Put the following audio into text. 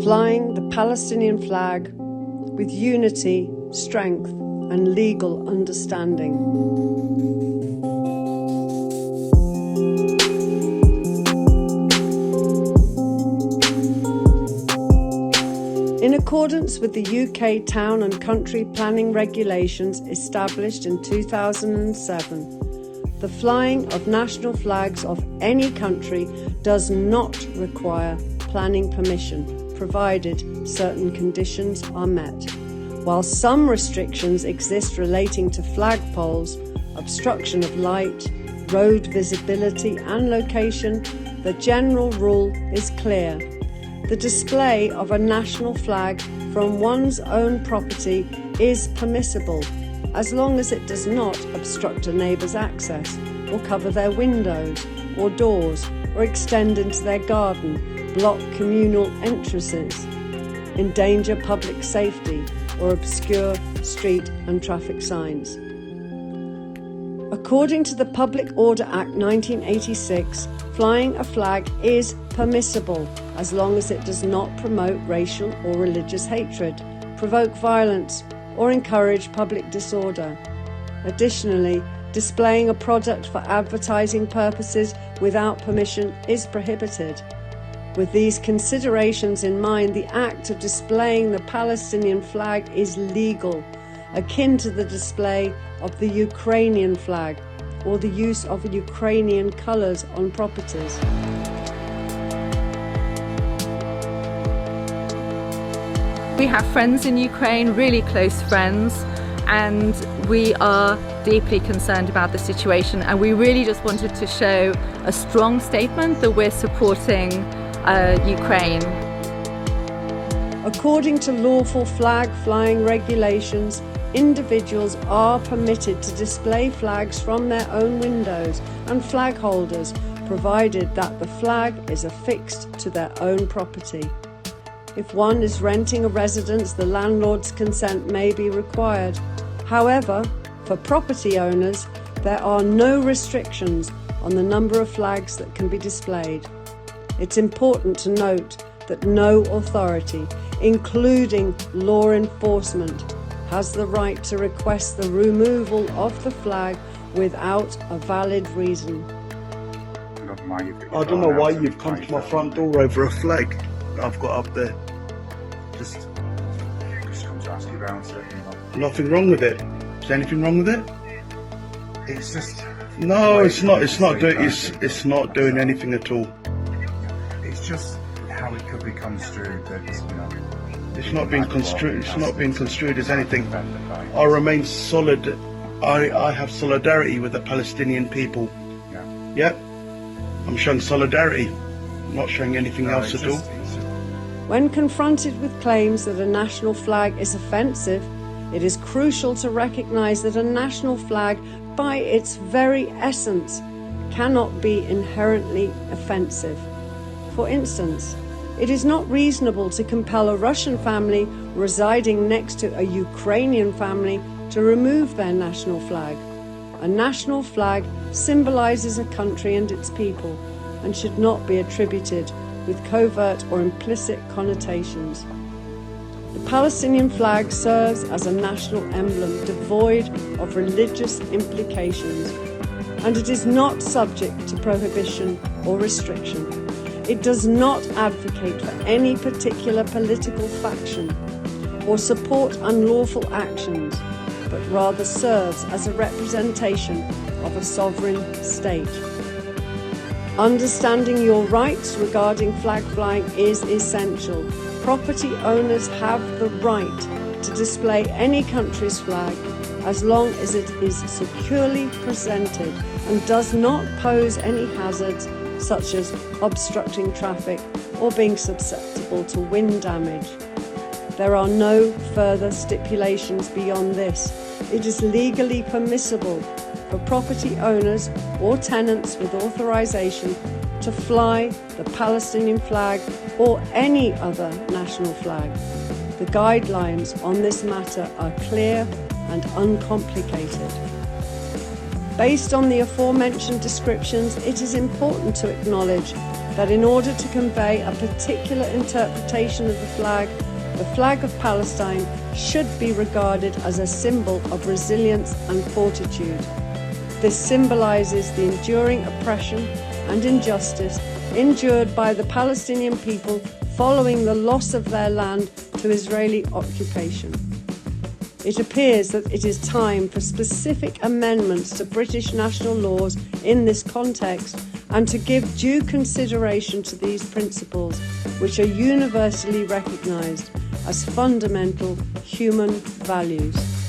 flying the Palestinian flag with unity, strength, and legal understanding. In accordance with the UK Town and Country Planning Regulations established in 2007, the flying of national flags of any country does not require planning permission, provided certain conditions are met. While some restrictions exist relating to flagpoles, obstruction of light, road visibility and location, the general rule is clear. The display of a national flag from one's own property is permissible, as long as it does not obstruct a neighbour's access, or cover their windows or doors, or extend into their garden, block communal entrances, endanger public safety, or obscure street and traffic signs. According to the Public Order Act 1986, flying a flag is permissible as long as it does not promote racial or religious hatred, provoke violence, or encourage public disorder. Additionally, displaying a product for advertising purposes without permission is prohibited. With these considerations in mind, the act of displaying the Palestinian flag is legal, akin to the display of the Ukrainian flag or the use of Ukrainian colours on properties. We have friends in Ukraine, really close friends, and we are deeply concerned about the situation, and we really just wanted to show a strong statement that we're supporting Ukraine. According to lawful flag flying regulations, individuals are permitted to display flags from their own windows and flag holders, provided that the flag is affixed to their own property. If one is renting a residence, the landlord's consent may be required. However, for property owners, there are no restrictions on the number of flags that can be displayed. It's important to note that no authority, including law enforcement, has the right to request the removal of the flag without a valid reason. I don't know why you've come to my front door over a flag I've got up there. Just come to ask you about it. Nothing wrong with it. Is there anything wrong with it? It's just... No, it's not. It's not doing anything at all. It's just how it could be construed that, you know... It's not being construed. It's not being construed as anything. I remain solid. I have solidarity with the Palestinian people. Yeah. Yep. I'm showing solidarity. I'm not showing anything else at all. When confronted with claims that a national flag is offensive, it is crucial to recognise that a national flag, by its very essence, cannot be inherently offensive. For instance, it is not reasonable to compel a Russian family residing next to a Ukrainian family to remove their national flag. A national flag symbolises a country and its people, and should not be attributed with covert or implicit connotations. The Palestinian flag serves as a national emblem devoid of religious implications, and it is not subject to prohibition or restriction. It does not advocate for any particular political faction or support unlawful actions, but rather serves as a representation of a sovereign state. Understanding your rights regarding flag flying is essential. Property owners have the right to display any country's flag as long as it is securely presented and does not pose any hazards such as obstructing traffic or being susceptible to wind damage. There are no further stipulations beyond this. It is legally permissible for property owners or tenants with authorization to fly the Palestinian flag or any other national flag. The guidelines on this matter are clear and uncomplicated. Based on the aforementioned descriptions, it is important to acknowledge that in order to convey a particular interpretation of the flag of Palestine should be regarded as a symbol of resilience and fortitude. This symbolises the enduring oppression and injustice endured by the Palestinian people following the loss of their land to Israeli occupation. It appears that it is time for specific amendments to British national laws in this context and to give due consideration to these principles, which are universally recognised as fundamental human values.